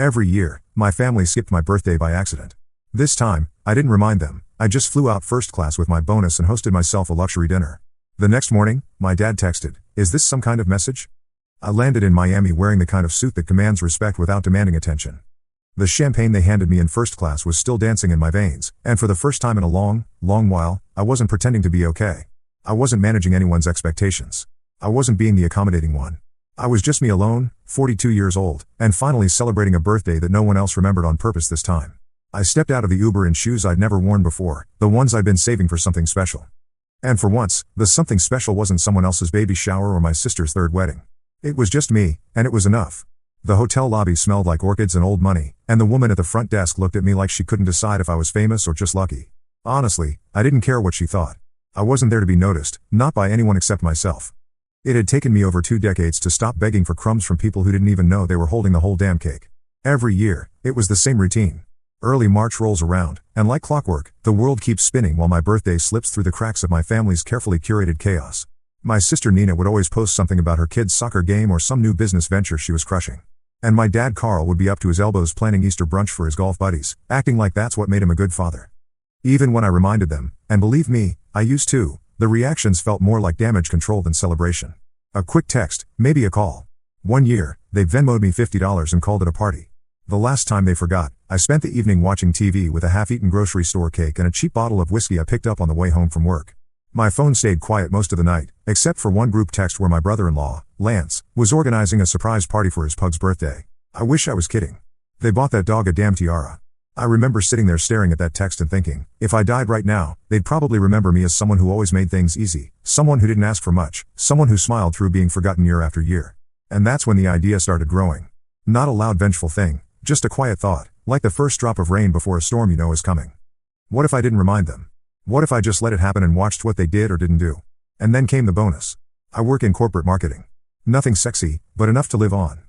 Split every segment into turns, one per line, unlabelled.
Every year, my family skipped my birthday by accident. This time, I didn't remind them, I just flew out first class with my bonus and hosted myself a luxury dinner. The next morning, my dad texted, "Is this some kind of message?" I landed in Miami wearing the kind of suit that commands respect without demanding attention. The champagne they handed me in first class was still dancing in my veins, and for the first time in a long, long while, I wasn't pretending to be okay. I wasn't managing anyone's expectations. I wasn't being the accommodating one. I was just me alone, 42 years old, and finally celebrating a birthday that no one else remembered on purpose this time. I stepped out of the Uber in shoes I'd never worn before, the ones I'd been saving for something special. And for once, the something special wasn't someone else's baby shower or my sister's third wedding. It was just me, and it was enough. The hotel lobby smelled like orchids and old money, and the woman at the front desk looked at me like she couldn't decide if I was famous or just lucky. Honestly, I didn't care what she thought. I wasn't there to be noticed, not by anyone except myself. It had taken me over 2 decades to stop begging for crumbs from people who didn't even know they were holding the whole damn cake. Every year, it was the same routine. Early March rolls around, and like clockwork, the world keeps spinning while my birthday slips through the cracks of my family's carefully curated chaos. My sister Nina would always post something about her kid's soccer game or some new business venture she was crushing. And my dad Carl would be up to his elbows planning Easter brunch for his golf buddies, acting like that's what made him a good father. Even when I reminded them, and believe me, I used to, the reactions felt more like damage control than celebration. A quick text, maybe a call. One year, they Venmo'd me $50 and called it a party. The last time they forgot, I spent the evening watching TV with a half-eaten grocery store cake and a cheap bottle of whiskey I picked up on the way home from work. My phone stayed quiet most of the night, except for one group text where my brother-in-law, Lance, was organizing a surprise party for his pug's birthday. I wish I was kidding. They bought that dog a damn tiara. I remember sitting there staring at that text and thinking, if I died right now, they'd probably remember me as someone who always made things easy, someone who didn't ask for much, someone who smiled through being forgotten year after year. And that's when the idea started growing. Not a loud vengeful thing, just a quiet thought, like the first drop of rain before a storm you know is coming. What if I didn't remind them? What if I just let it happen and watched what they did or didn't do? And then came the bonus. I work in corporate marketing. Nothing sexy, but enough to live on.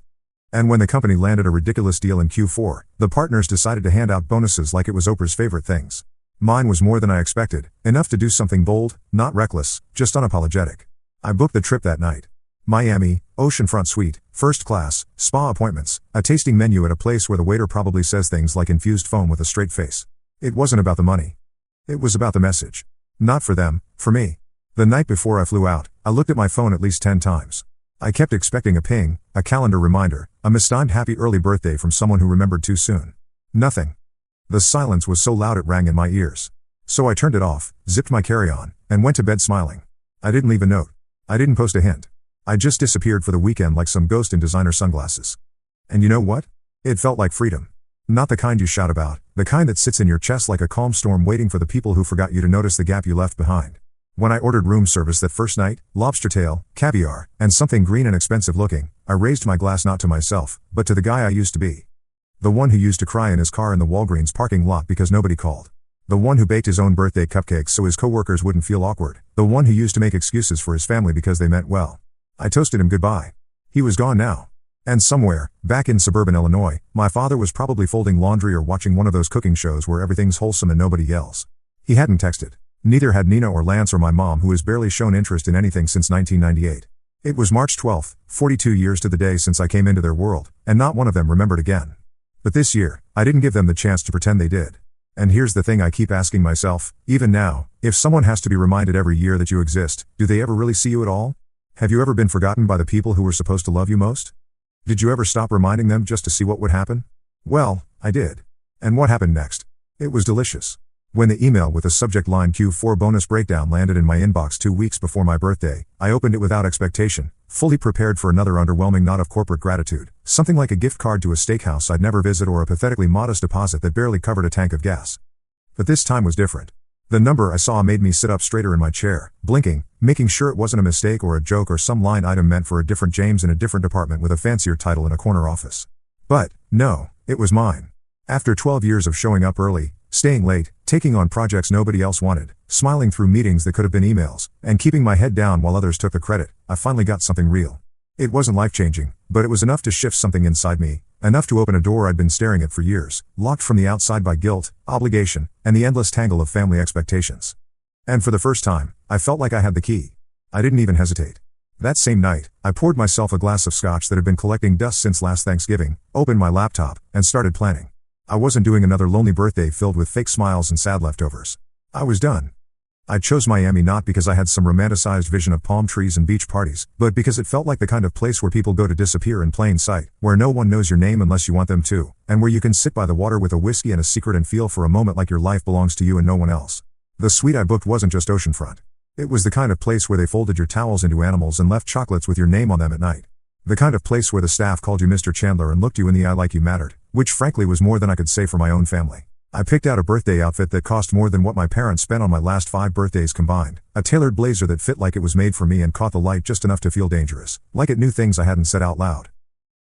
And when the company landed a ridiculous deal in Q4, the partners decided to hand out bonuses like it was Oprah's favorite things. Mine was more than I expected, enough to do something bold, not reckless, just unapologetic. I booked the trip that night. Miami, oceanfront suite, first class, spa appointments, a tasting menu at a place where the waiter probably says things like infused foam with a straight face. It wasn't about the money. It was about the message. Not for them, for me. The night before I flew out, I looked at my phone at least 10 times. I kept expecting a ping, a calendar reminder, a mistimed happy early birthday from someone who remembered too soon. Nothing. The silence was so loud it rang in my ears. So I turned it off, zipped my carry-on, and went to bed smiling. I didn't leave a note. I didn't post a hint. I just disappeared for the weekend like some ghost in designer sunglasses. And you know what? It felt like freedom. Not the kind you shout about, the kind that sits in your chest like a calm storm waiting for the people who forgot you to notice the gap you left behind. When I ordered room service that first night, lobster tail, caviar, and something green and expensive looking, I raised my glass not to myself, but to the guy I used to be. The one who used to cry in his car in the Walgreens parking lot because nobody called. The one who baked his own birthday cupcakes so his coworkers wouldn't feel awkward. The one who used to make excuses for his family because they meant well. I toasted him goodbye. He was gone now. And somewhere, back in suburban Illinois, my father was probably folding laundry or watching one of those cooking shows where everything's wholesome and nobody yells. He hadn't texted. Neither had Nina or Lance or my mom, who has barely shown interest in anything since 1998. It was March 12th, 42 years to the day since I came into their world, and not one of them remembered again. But this year, I didn't give them the chance to pretend they did. And here's the thing I keep asking myself, even now, if someone has to be reminded every year that you exist, do they ever really see you at all? Have you ever been forgotten by the people who were supposed to love you most? Did you ever stop reminding them just to see what would happen? Well, I did. And what happened next? It was delicious. When the email with the subject line Q4 bonus breakdown landed in my inbox 2 weeks before my birthday, I opened it without expectation, fully prepared for another underwhelming knot of corporate gratitude, something like a gift card to a steakhouse I'd never visit or a pathetically modest deposit that barely covered a tank of gas. But this time was different. The number I saw made me sit up straighter in my chair, blinking, making sure it wasn't a mistake or a joke or some line item meant for a different James in a different department with a fancier title in a corner office. But, no, it was mine. After 12 years of showing up early, staying late, taking on projects nobody else wanted, smiling through meetings that could have been emails, and keeping my head down while others took the credit, I finally got something real. It wasn't life-changing, but it was enough to shift something inside me, enough to open a door I'd been staring at for years, locked from the outside by guilt, obligation, and the endless tangle of family expectations. And for the first time, I felt like I had the key. I didn't even hesitate. That same night, I poured myself a glass of scotch that had been collecting dust since last Thanksgiving, opened my laptop, and started planning. I wasn't doing another lonely birthday filled with fake smiles and sad leftovers. I was done. I chose Miami not because I had some romanticized vision of palm trees and beach parties, but because it felt like the kind of place where people go to disappear in plain sight, where no one knows your name unless you want them to, and where you can sit by the water with a whiskey and a secret and feel for a moment like your life belongs to you and no one else. The suite I booked wasn't just oceanfront. It was the kind of place where they folded your towels into animals and left chocolates with your name on them at night. The kind of place where the staff called you Mr. Chandler and looked you in the eye like you mattered, which frankly was more than I could say for my own family. I picked out a birthday outfit that cost more than what my parents spent on my last 5 birthdays combined, a tailored blazer that fit like it was made for me and caught the light just enough to feel dangerous, like it knew things I hadn't said out loud.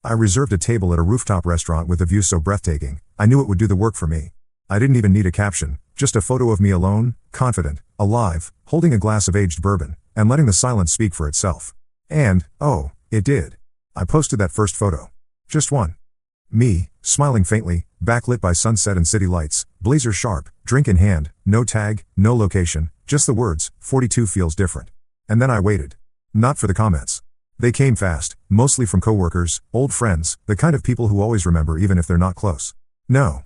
I reserved a table at a rooftop restaurant with a view so breathtaking, I knew it would do the work for me. I didn't even need a caption, just a photo of me alone, confident, alive, holding a glass of aged bourbon, and letting the silence speak for itself. And, oh, it did. I posted that first photo. Just one. Me, smiling faintly, backlit by sunset and city lights, blazer sharp, drink in hand, no tag, no location, just the words, 42 feels different. And then I waited. Not for the comments. They came fast, mostly from coworkers, old friends, the kind of people who always remember even if they're not close. No.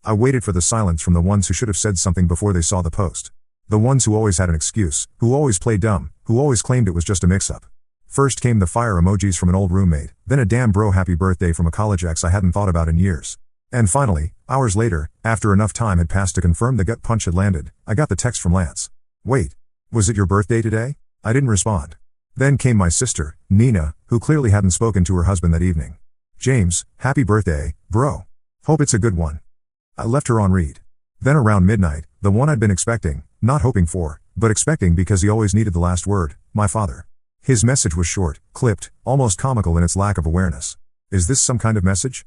I waited for the silence from the ones who should have said something before they saw the post. The ones who always had an excuse, who always played dumb, who always claimed it was just a mix-up. First came the fire emojis from an old roommate, then a damn bro happy birthday from a college ex I hadn't thought about in years. And finally, hours later, after enough time had passed to confirm the gut punch had landed, I got the text from Lance. Wait. Was it your birthday today? I didn't respond. Then came my sister, Nina, who clearly hadn't spoken to her husband that evening. James, happy birthday, bro. Hope it's a good one. I left her on read. Then around midnight, the one I'd been expecting, not hoping for, but expecting because he always needed the last word, my father. His message was short, clipped, almost comical in its lack of awareness. Is this some kind of message?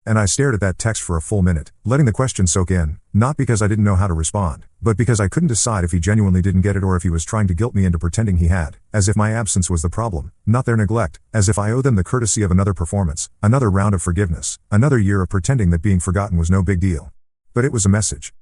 And I stared at that text for a full minute, letting the question soak in, not because I didn't know how to respond, but because I couldn't decide if he genuinely didn't get it or if he was trying to guilt me into pretending he had, as if my absence was the problem, not their neglect, as if I owe them the courtesy of another performance, another round of forgiveness, another year of pretending that being forgotten was no big deal. But it was a message.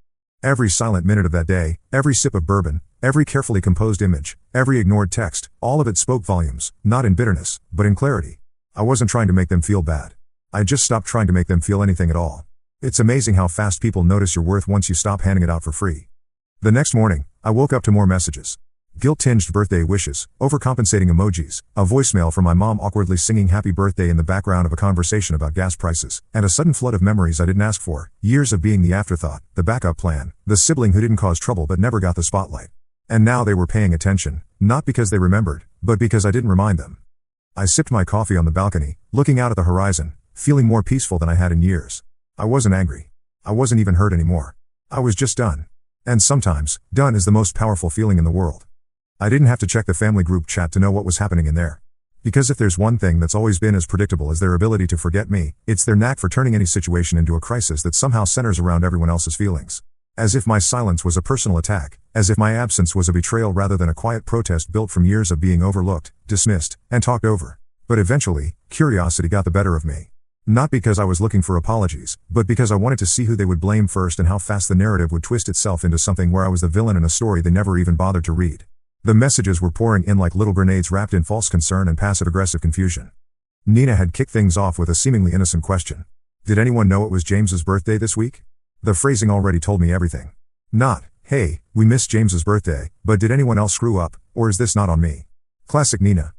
Every silent minute of that day, every sip of bourbon, every carefully composed image, every ignored text, all of it spoke volumes, not in bitterness, but in clarity. I wasn't trying to make them feel bad. I just stopped trying to make them feel anything at all. It's amazing how fast people notice your worth once you stop handing it out for free. The next morning, I woke up to more messages. Guilt-tinged birthday wishes, overcompensating emojis, a voicemail from my mom awkwardly singing happy birthday in the background of a conversation about gas prices, and a sudden flood of memories I didn't ask for, years of being the afterthought, the backup plan, the sibling who didn't cause trouble but never got the spotlight. And now they were paying attention, not because they remembered, but because I didn't remind them. I sipped my coffee on the balcony, looking out at the horizon, feeling more peaceful than I had in years. I wasn't angry. I wasn't even hurt anymore. I was just done. And sometimes, done is the most powerful feeling in the world. I didn't have to check the family group chat to know what was happening in there. Because if there's one thing that's always been as predictable as their ability to forget me, it's their knack for turning any situation into a crisis that somehow centers around everyone else's feelings. As if my silence was a personal attack, as if my absence was a betrayal rather than a quiet protest built from years of being overlooked, dismissed, and talked over. But eventually, curiosity got the better of me. Not because I was looking for apologies, but because I wanted to see who they would blame first and how fast the narrative would twist itself into something where I was the villain in a story they never even bothered to read. The messages were pouring in like little grenades wrapped in false concern and passive-aggressive confusion. Nina had kicked things off with a seemingly innocent question. Did anyone know it was James's birthday this week? The phrasing already told me everything. Not, hey, we missed James's birthday, but did anyone else screw up, or is this not on me? Classic Nina.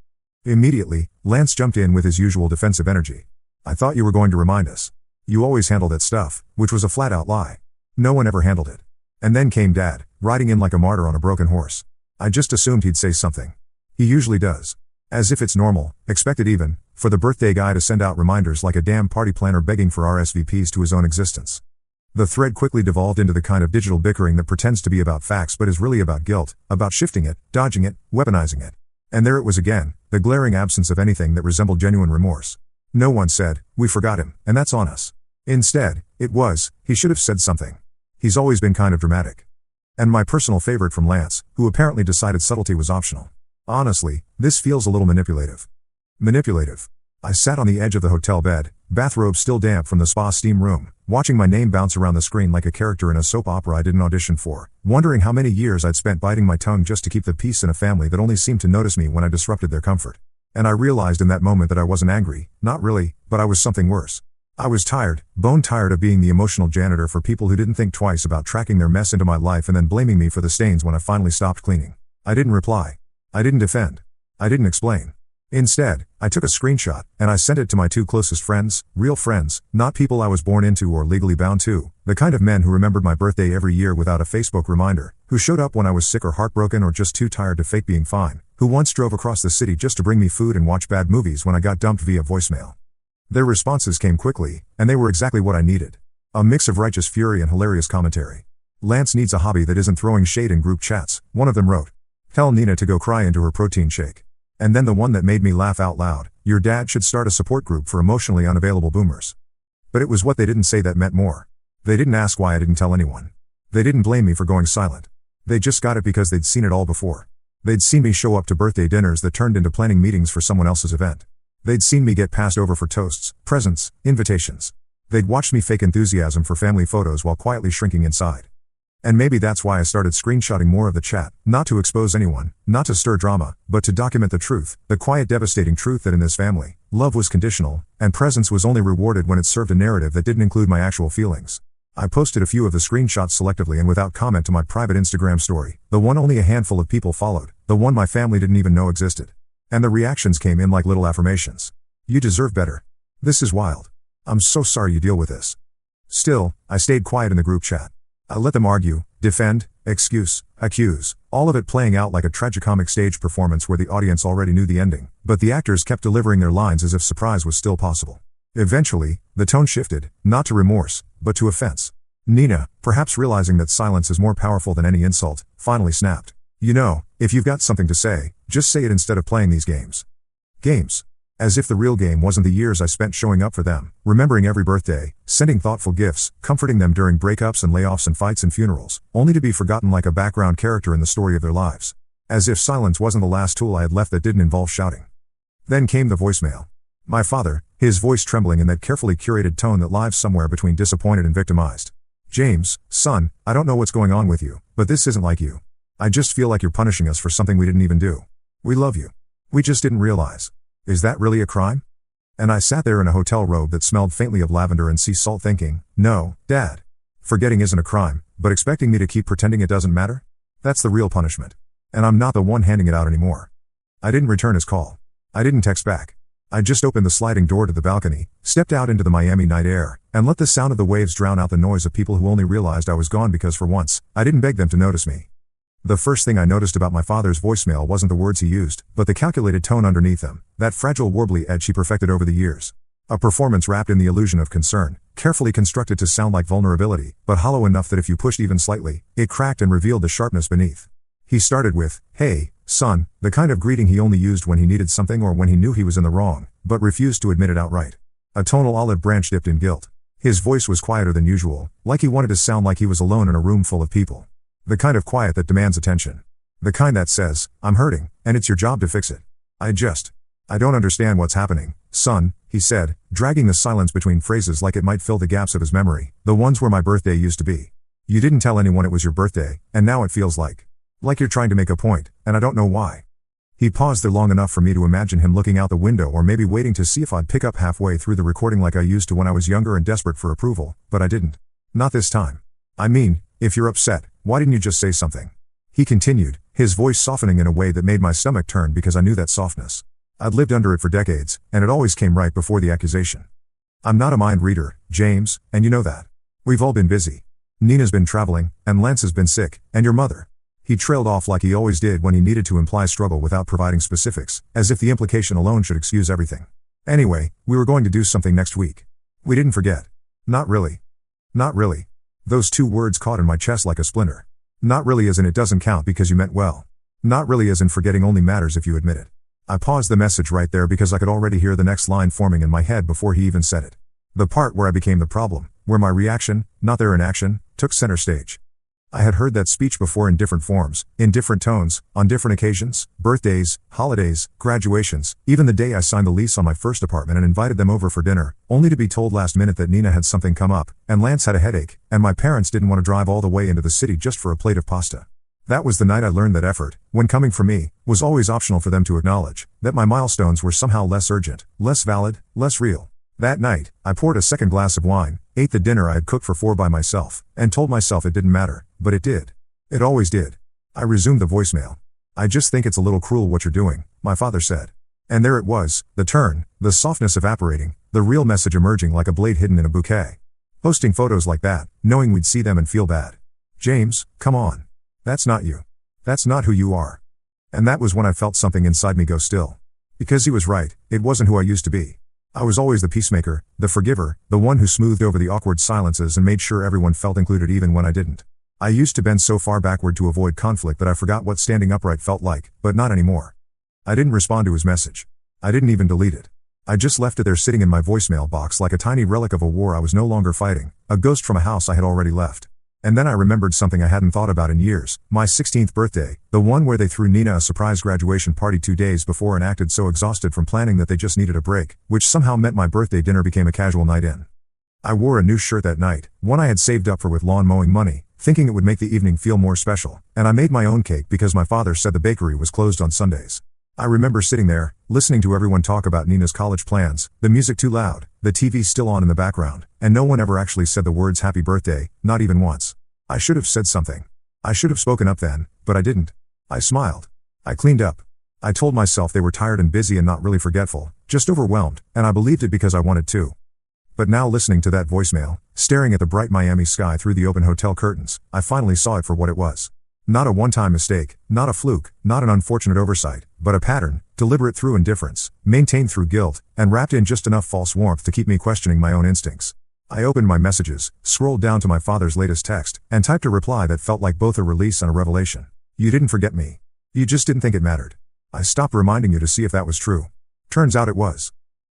Immediately, Lance jumped in with his usual defensive energy. I thought you were going to remind us. You always handle that stuff, which was a flat-out lie. No one ever handled it. And then came Dad, riding in like a martyr on a broken horse. I just assumed he'd say something. He usually does. As if it's normal, expected even, for the birthday guy to send out reminders like a damn party planner begging for RSVPs to his own existence. The thread quickly devolved into the kind of digital bickering that pretends to be about facts but is really about guilt, about shifting it, dodging it, weaponizing it. And there it was again, the glaring absence of anything that resembled genuine remorse. No one said, we forgot him, and that's on us. Instead, it was, he should have said something. He's always been kind of dramatic. And my personal favorite from Lance, who apparently decided subtlety was optional. Honestly, this feels a little manipulative. Manipulative. I sat on the edge of the hotel bed, bathrobe still damp from the spa steam room, watching my name bounce around the screen like a character in a soap opera I didn't audition for, wondering how many years I'd spent biting my tongue just to keep the peace in a family that only seemed to notice me when I disrupted their comfort. And I realized in that moment that I wasn't angry, not really, but I was something worse. I was tired, bone tired of being the emotional janitor for people who didn't think twice about tracking their mess into my life and then blaming me for the stains when I finally stopped cleaning. I didn't reply. I didn't defend. I didn't explain. Instead, I took a screenshot, and I sent it to my 2 closest friends, real friends, not people I was born into or legally bound to, the kind of men who remembered my birthday every year without a Facebook reminder, who showed up when I was sick or heartbroken or just too tired to fake being fine, who once drove across the city just to bring me food and watch bad movies when I got dumped via voicemail. Their responses came quickly, and they were exactly what I needed. A mix of righteous fury and hilarious commentary. Lance needs a hobby that isn't throwing shade in group chats, one of them wrote. Tell Nina to go cry into her protein shake. And then the one that made me laugh out loud, your dad should start a support group for emotionally unavailable boomers. But it was what they didn't say that meant more. They didn't ask why I didn't tell anyone. They didn't blame me for going silent. They just got it because they'd seen it all before. They'd seen me show up to birthday dinners that turned into planning meetings for someone else's event. They'd seen me get passed over for toasts, presents, invitations. They'd watched me fake enthusiasm for family photos while quietly shrinking inside. And maybe that's why I started screenshotting more of the chat, not to expose anyone, not to stir drama, but to document the truth, the quiet devastating truth that in this family, love was conditional, and presence was only rewarded when it served a narrative that didn't include my actual feelings. I posted a few of the screenshots selectively and without comment to my private Instagram story, the one only a handful of people followed, the one my family didn't even know existed. And the reactions came in like little affirmations. You deserve better. This is wild. I'm so sorry you deal with this. Still, I stayed quiet in the group chat. I let them argue, defend, excuse, accuse, all of it playing out like a tragicomic stage performance where the audience already knew the ending, but the actors kept delivering their lines as if surprise was still possible. Eventually, the tone shifted, not to remorse, but to offense. Nina, perhaps realizing that silence is more powerful than any insult, finally snapped. You know, if you've got something to say, just say it instead of playing these games. Games. As if the real game wasn't the years I spent showing up for them, remembering every birthday, sending thoughtful gifts, comforting them during breakups and layoffs and fights and funerals, only to be forgotten like a background character in the story of their lives. As if silence wasn't the last tool I had left that didn't involve shouting. Then came the voicemail. My father, his voice trembling in that carefully curated tone that lives somewhere between disappointed and victimized. James, son, I don't know what's going on with you, but this isn't like you. I just feel like you're punishing us for something we didn't even do. We love you. We just didn't realize. Is that really a crime? And I sat there in a hotel robe that smelled faintly of lavender and sea salt thinking, no, Dad. Forgetting isn't a crime, but expecting me to keep pretending it doesn't matter? That's the real punishment. And I'm not the one handing it out anymore. I didn't return his call. I didn't text back. I just opened the sliding door to the balcony, stepped out into the Miami night air, and let the sound of the waves drown out the noise of people who only realized I was gone because for once, I didn't beg them to notice me. The first thing I noticed about my father's voicemail wasn't the words he used, but the calculated tone underneath them, that fragile warbly edge he perfected over the years. A performance wrapped in the illusion of concern, carefully constructed to sound like vulnerability, but hollow enough that if you pushed even slightly, it cracked and revealed the sharpness beneath. He started with, hey, son, the kind of greeting he only used when he needed something or when he knew he was in the wrong, but refused to admit it outright. A tonal olive branch dipped in guilt. His voice was quieter than usual, like he wanted to sound like he was alone in a room full of people. The kind of quiet that demands attention. The kind that says, I'm hurting, and it's your job to fix it. I don't understand what's happening, son, he said, dragging the silence between phrases like it might fill the gaps of his memory, the ones where my birthday used to be. You didn't tell anyone it was your birthday, and now it feels like you're trying to make a point, and I don't know why. He paused there long enough for me to imagine him looking out the window or maybe waiting to see if I'd pick up halfway through the recording like I used to when I was younger and desperate for approval, but I didn't. Not this time. I mean, if you're upset, why didn't you just say something? He continued, his voice softening in a way that made my stomach turn because I knew that softness. I'd lived under it for decades, and it always came right before the accusation. I'm not a mind reader, James, and you know that. We've all been busy. Nina's been traveling, and Lance has been sick, and your mother. He trailed off like he always did when he needed to imply struggle without providing specifics, as if the implication alone should excuse everything. Anyway, we were going to do something next week. We didn't forget. Not really. Not really. Those 2 words caught in my chest like a splinter. Not really as in it doesn't count because you meant well. Not really as in forgetting only matters if you admit it. I paused the message right there because I could already hear the next line forming in my head before he even said it. The part where I became the problem, where my reaction, not their inaction, took center stage. I had heard that speech before in different forms, in different tones, on different occasions, birthdays, holidays, graduations, even the day I signed the lease on my first apartment and invited them over for dinner, only to be told last minute that Nina had something come up, and Lance had a headache, and my parents didn't want to drive all the way into the city just for a plate of pasta. That was the night I learned that effort, when coming from me, was always optional for them to acknowledge, that my milestones were somehow less urgent, less valid, less real. That night, I poured a second glass of wine, ate the dinner I had cooked for 4 by myself, and told myself it didn't matter, but it did. It always did. I resumed the voicemail. "I just think it's a little cruel what you're doing," my father said. And there it was, the turn, the softness evaporating, the real message emerging like a blade hidden in a bouquet. Posting photos like that, knowing we'd see them and feel bad. James, come on. That's not you. That's not who you are. And that was when I felt something inside me go still. Because he was right, it wasn't who I used to be. I was always the peacemaker, the forgiver, the one who smoothed over the awkward silences and made sure everyone felt included even when I didn't. I used to bend so far backward to avoid conflict that I forgot what standing upright felt like, but not anymore. I didn't respond to his message. I didn't even delete it. I just left it there sitting in my voicemail box like a tiny relic of a war I was no longer fighting, a ghost from a house I had already left. And then I remembered something I hadn't thought about in years, my 16th birthday, the one where they threw Nina a surprise graduation party 2 days before and acted so exhausted from planning that they just needed a break, which somehow meant my birthday dinner became a casual night in. I wore a new shirt that night, one I had saved up for with lawn mowing money, thinking it would make the evening feel more special, and I made my own cake because my father said the bakery was closed on Sundays. I remember sitting there, listening to everyone talk about Nina's college plans, the music too loud, the TV still on in the background, and no one ever actually said the words happy birthday, not even once. I should have said something. I should have spoken up then, but I didn't. I smiled. I cleaned up. I told myself they were tired and busy and not really forgetful, just overwhelmed, and I believed it because I wanted to. But now listening to that voicemail, staring at the bright Miami sky through the open hotel curtains, I finally saw it for what it was. Not a one-time mistake, not a fluke, not an unfortunate oversight, but a pattern, deliberate through indifference, maintained through guilt, and wrapped in just enough false warmth to keep me questioning my own instincts. I opened my messages, scrolled down to my father's latest text, and typed a reply that felt like both a release and a revelation. "You didn't forget me. You just didn't think it mattered. I stopped reminding you to see if that was true. Turns out it was."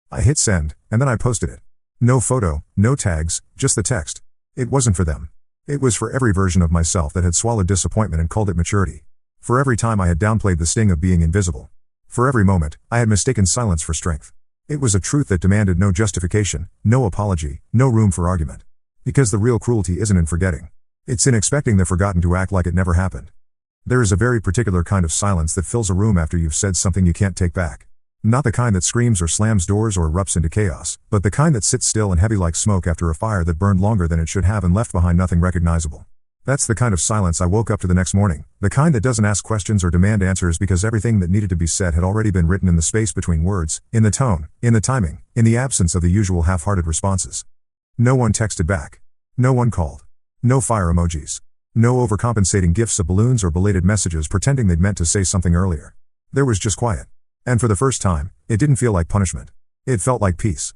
I hit send, and then I posted it. No photo, no tags, just the text. It wasn't for them. It was for every version of myself that had swallowed disappointment and called it maturity. For every time I had downplayed the sting of being invisible. For every moment, I had mistaken silence for strength. It was a truth that demanded no justification, no apology, no room for argument. Because the real cruelty isn't in forgetting. It's in expecting the forgotten to act like it never happened. There is a very particular kind of silence that fills a room after you've said something you can't take back. Not the kind that screams or slams doors or erupts into chaos, but the kind that sits still and heavy like smoke after a fire that burned longer than it should have and left behind nothing recognizable. That's the kind of silence I woke up to the next morning, the kind that doesn't ask questions or demand answers because everything that needed to be said had already been written in the space between words, in the tone, in the timing, in the absence of the usual half-hearted responses. No one texted back. No one called. No fire emojis. No overcompensating gifs of balloons or belated messages pretending they'd meant to say something earlier. There was just quiet. And for the first time, it didn't feel like punishment. It felt like peace.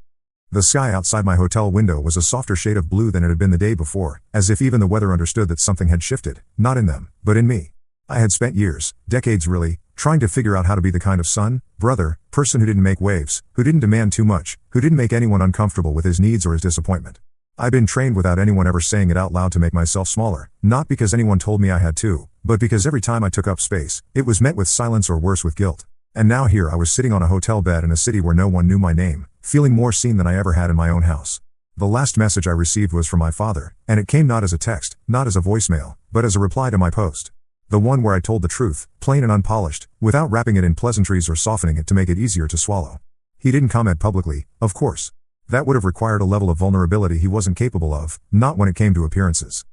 The sky outside my hotel window was a softer shade of blue than it had been the day before, as if even the weather understood that something had shifted, not in them, but in me. I had spent years, decades really, trying to figure out how to be the kind of son, brother, person who didn't make waves, who didn't demand too much, who didn't make anyone uncomfortable with his needs or his disappointment. I'd been trained without anyone ever saying it out loud to make myself smaller, not because anyone told me I had to, but because every time I took up space, it was met with silence or worse with guilt. And now here I was sitting on a hotel bed in a city where no one knew my name, feeling more seen than I ever had in my own house. The last message I received was from my father, and it came not as a text, not as a voicemail, but as a reply to my post. The one where I told the truth, plain and unpolished, without wrapping it in pleasantries or softening it to make it easier to swallow. He didn't comment publicly, of course. That would have required a level of vulnerability he wasn't capable of, not when it came to appearances.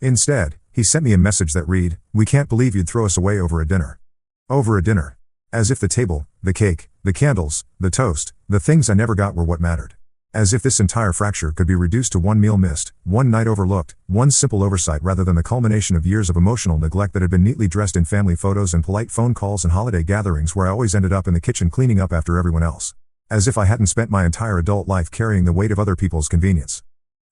Instead, he sent me a message that read, "We can't believe you'd throw us away over a dinner." Over a dinner. As if the table, the cake, the candles, the toast, the things I never got were what mattered. As if this entire fracture could be reduced to one meal missed, one night overlooked, one simple oversight rather than the culmination of years of emotional neglect that had been neatly dressed in family photos and polite phone calls and holiday gatherings where I always ended up in the kitchen cleaning up after everyone else. As if I hadn't spent my entire adult life carrying the weight of other people's convenience.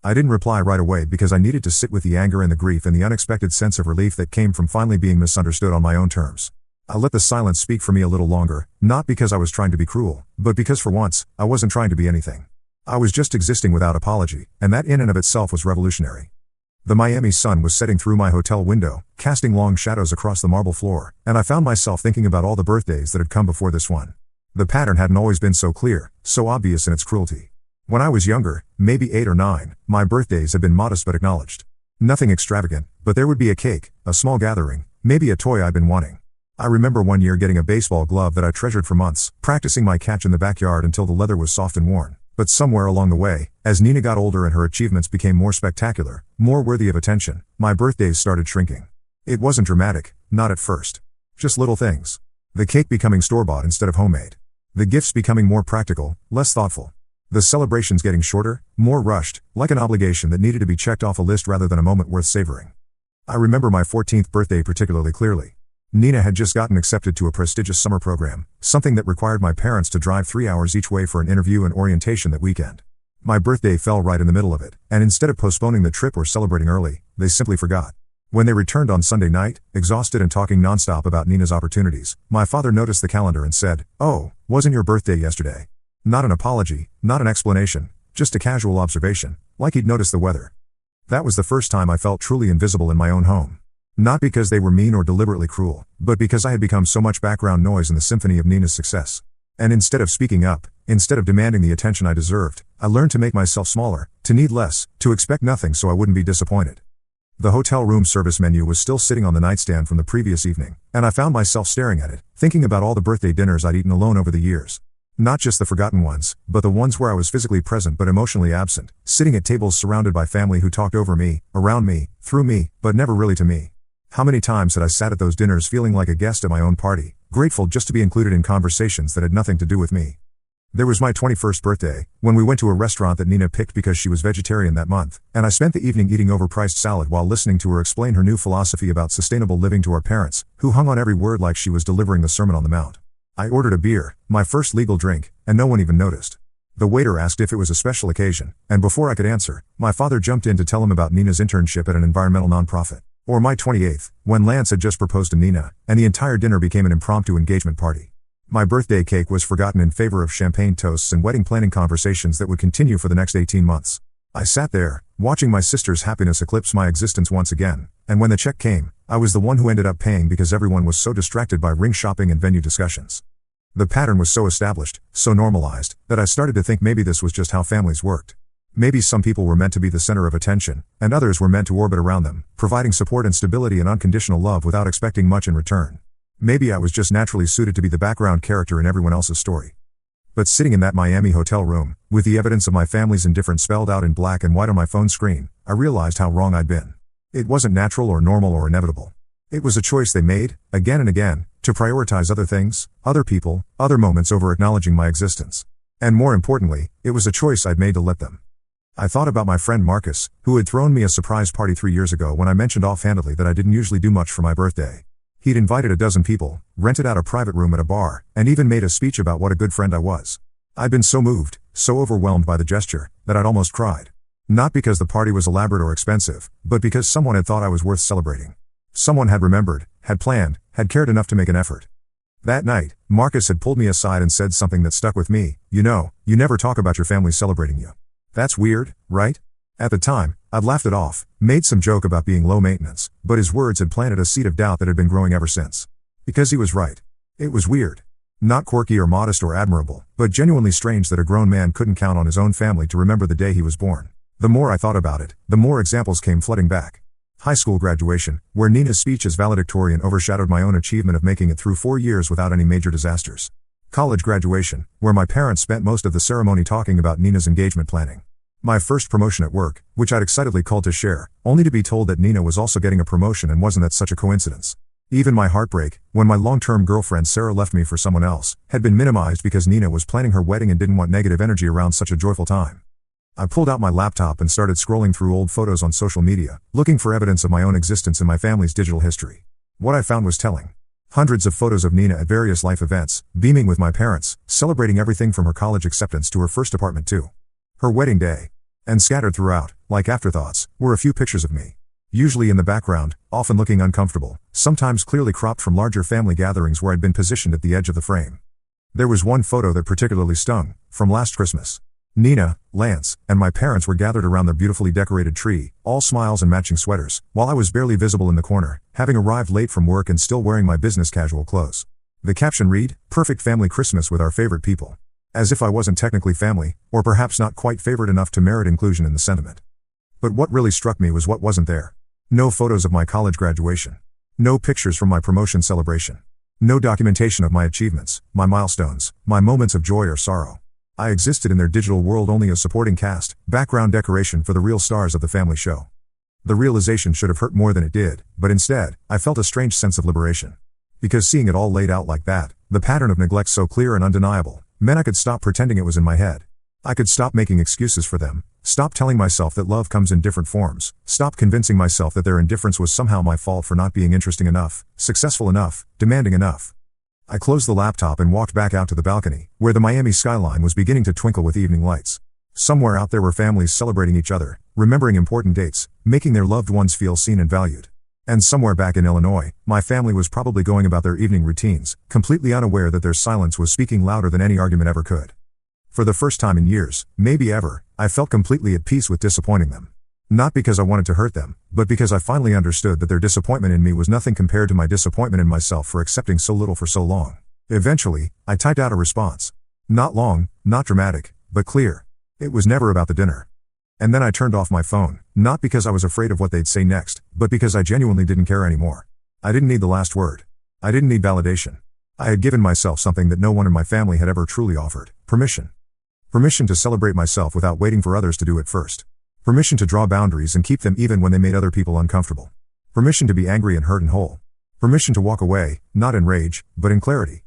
I didn't reply right away because I needed to sit with the anger and the grief and the unexpected sense of relief that came from finally being misunderstood on my own terms. I let the silence speak for me a little longer, not because I was trying to be cruel, but because for once, I wasn't trying to be anything. I was just existing without apology, and that in and of itself was revolutionary. The Miami sun was setting through my hotel window, casting long shadows across the marble floor, and I found myself thinking about all the birthdays that had come before this one. The pattern hadn't always been so clear, so obvious in its cruelty. When I was younger, maybe 8 or 9, my birthdays had been modest but acknowledged. Nothing extravagant, but there would be a cake, a small gathering, Maybe a toy I'd been wanting. I remember one year getting a baseball glove that I treasured for months, practicing my catch in the backyard until the leather was soft and worn. But somewhere along the way, as Nina got older and her achievements became more spectacular, more worthy of attention, my birthdays started shrinking. It wasn't dramatic, not at first. Just little things. The cake becoming store-bought instead of homemade. The gifts becoming more practical, less thoughtful. The celebrations getting shorter, more rushed, like an obligation that needed to be checked off a list rather than a moment worth savoring. I remember my 14th birthday particularly clearly. Nina had just gotten accepted to a prestigious summer program, something that required my parents to drive 3 hours each way for an interview and orientation that weekend. My birthday fell right in the middle of it, and instead of postponing the trip or celebrating early, they simply forgot. When they returned on Sunday night, exhausted and talking nonstop about Nina's opportunities, my father noticed the calendar and said, "Oh, wasn't your birthday yesterday?" Not an apology, not an explanation, just a casual observation, like he'd noticed the weather. That was the first time I felt truly invisible in my own home. Not because they were mean or deliberately cruel, but because I had become so much background noise in the symphony of Nina's success. And instead of speaking up, instead of demanding the attention I deserved, I learned to make myself smaller, to need less, to expect nothing so I wouldn't be disappointed. The hotel room service menu was still sitting on the nightstand from the previous evening, and I found myself staring at it, thinking about all the birthday dinners I'd eaten alone over the years. Not just the forgotten ones, but the ones where I was physically present but emotionally absent, sitting at tables surrounded by family who talked over me, around me, through me, but never really to me. How many times had I sat at those dinners feeling like a guest at my own party, grateful just to be included in conversations that had nothing to do with me. There was my 21st birthday, when we went to a restaurant that Nina picked because she was vegetarian that month, and I spent the evening eating overpriced salad while listening to her explain her new philosophy about sustainable living to our parents, who hung on every word like she was delivering the Sermon on the Mount. I ordered a beer, my first legal drink, and no one even noticed. The waiter asked if it was a special occasion, and before I could answer, my father jumped in to tell him about Nina's internship at an environmental nonprofit. Or my 28th, when Lance had just proposed to Nina, and the entire dinner became an impromptu engagement party. My birthday cake was forgotten in favor of champagne toasts and wedding planning conversations that would continue for the next 18 months. I sat there, watching my sister's happiness eclipse my existence once again, and when the check came, I was the one who ended up paying because everyone was so distracted by ring shopping and venue discussions. The pattern was so established, so normalized, that I started to think maybe this was just how families worked. Maybe some people were meant to be the center of attention, and others were meant to orbit around them, providing support and stability and unconditional love without expecting much in return. Maybe I was just naturally suited to be the background character in everyone else's story. But sitting in that Miami hotel room, with the evidence of my family's indifference spelled out in black and white on my phone screen, I realized how wrong I'd been. It wasn't natural or normal or inevitable. It was a choice they made, again and again, to prioritize other things, other people, other moments over acknowledging my existence. And more importantly, it was a choice I'd made to let them. I thought about my friend Marcus, who had thrown me a surprise party 3 years ago when I mentioned offhandedly that I didn't usually do much for my birthday. He'd invited a dozen people, rented out a private room at a bar, and even made a speech about what a good friend I was. I'd been so moved, so overwhelmed by the gesture, that I'd almost cried. Not because the party was elaborate or expensive, but because someone had thought I was worth celebrating. Someone had remembered, had planned, had cared enough to make an effort. That night, Marcus had pulled me aside and said something that stuck with me. "You know, you never talk about your family celebrating you. That's weird, right?" At the time, I'd laughed it off, made some joke about being low maintenance, but his words had planted a seed of doubt that had been growing ever since. Because he was right. It was weird. Not quirky or modest or admirable, but genuinely strange that a grown man couldn't count on his own family to remember the day he was born. The more I thought about it, the more examples came flooding back. High school graduation, where Nina's speech as valedictorian overshadowed my own achievement of making it through 4 years without any major disasters. College graduation, where my parents spent most of the ceremony talking about Nina's engagement planning. My first promotion at work, which I'd excitedly called to share, only to be told that Nina was also getting a promotion and wasn't that such a coincidence. Even my heartbreak, when my long-term girlfriend Sarah left me for someone else, had been minimized because Nina was planning her wedding and didn't want negative energy around such a joyful time. I pulled out my laptop and started scrolling through old photos on social media, looking for evidence of my own existence in my family's digital history. What I found was telling. Hundreds of photos of Nina at various life events, beaming with my parents, celebrating everything from her college acceptance to her first apartment to her wedding day. And scattered throughout, like afterthoughts, were a few pictures of me. Usually in the background, often looking uncomfortable, sometimes clearly cropped from larger family gatherings where I'd been positioned at the edge of the frame. There was one photo that particularly stung, from last Christmas. Nina, Lance, and my parents were gathered around their beautifully decorated tree, all smiles and matching sweaters, while I was barely visible in the corner, having arrived late from work and still wearing my business casual clothes. The caption read, "Perfect family Christmas with our favorite people." As if I wasn't technically family, or perhaps not quite favored enough to merit inclusion in the sentiment. But what really struck me was what wasn't there. No photos of my college graduation. No pictures from my promotion celebration. No documentation of my achievements, my milestones, my moments of joy or sorrow. I existed in their digital world only as supporting cast, background decoration for the real stars of the family show. The realization should have hurt more than it did, but instead, I felt a strange sense of liberation. Because seeing it all laid out like that, the pattern of neglect so clear and undeniable, meant I could stop pretending it was in my head. I could stop making excuses for them, stop telling myself that love comes in different forms, stop convincing myself that their indifference was somehow my fault for not being interesting enough, successful enough, demanding enough. I closed the laptop and walked back out to the balcony, where the Miami skyline was beginning to twinkle with evening lights. Somewhere out there were families celebrating each other, remembering important dates, making their loved ones feel seen and valued. And somewhere back in Illinois, my family was probably going about their evening routines, completely unaware that their silence was speaking louder than any argument ever could. For the first time in years, maybe ever, I felt completely at peace with disappointing them. Not because I wanted to hurt them, but because I finally understood that their disappointment in me was nothing compared to my disappointment in myself for accepting so little for so long. Eventually, I typed out a response. Not long, not dramatic, but clear. It was never about the dinner. And then I turned off my phone, not because I was afraid of what they'd say next, but because I genuinely didn't care anymore. I didn't need the last word. I didn't need validation. I had given myself something that no one in my family had ever truly offered: permission. Permission to celebrate myself without waiting for others to do it first. Permission to draw boundaries and keep them even when they made other people uncomfortable. Permission to be angry and hurt and whole. Permission to walk away, not in rage, but in clarity.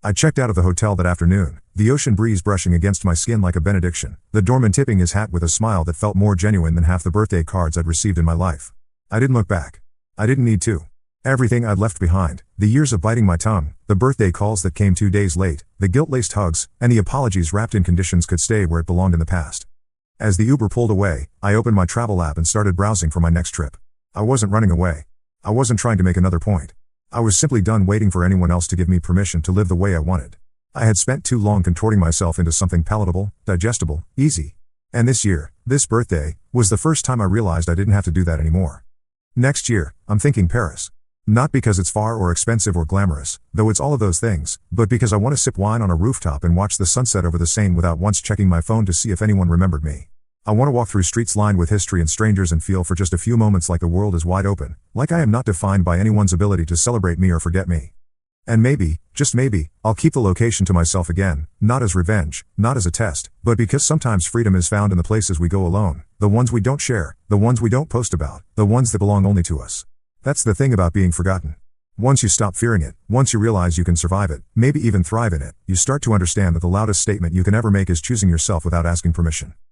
I checked out of the hotel that afternoon, the ocean breeze brushing against my skin like a benediction, the doorman tipping his hat with a smile that felt more genuine than half the birthday cards I'd received in my life. I didn't look back. I didn't need to. Everything I'd left behind, the years of biting my tongue, the birthday calls that came 2 days late, the guilt-laced hugs, and the apologies wrapped in conditions could stay where it belonged in the past. As the Uber pulled away, I opened my travel app and started browsing for my next trip. I wasn't running away. I wasn't trying to make another point. I was simply done waiting for anyone else to give me permission to live the way I wanted. I had spent too long contorting myself into something palatable, digestible, easy. And this year, this birthday, was the first time I realized I didn't have to do that anymore. Next year, I'm thinking Paris. Not because it's far or expensive or glamorous, though it's all of those things, but because I want to sip wine on a rooftop and watch the sunset over the Seine without once checking my phone to see if anyone remembered me. I want to walk through streets lined with history and strangers and feel for just a few moments like the world is wide open, like I am not defined by anyone's ability to celebrate me or forget me. And maybe, just maybe, I'll keep the location to myself again, not as revenge, not as a test, but because sometimes freedom is found in the places we go alone, the ones we don't share, the ones we don't post about, the ones that belong only to us. That's the thing about being forgotten. Once you stop fearing it, once you realize you can survive it, maybe even thrive in it, you start to understand that the loudest statement you can ever make is choosing yourself without asking permission.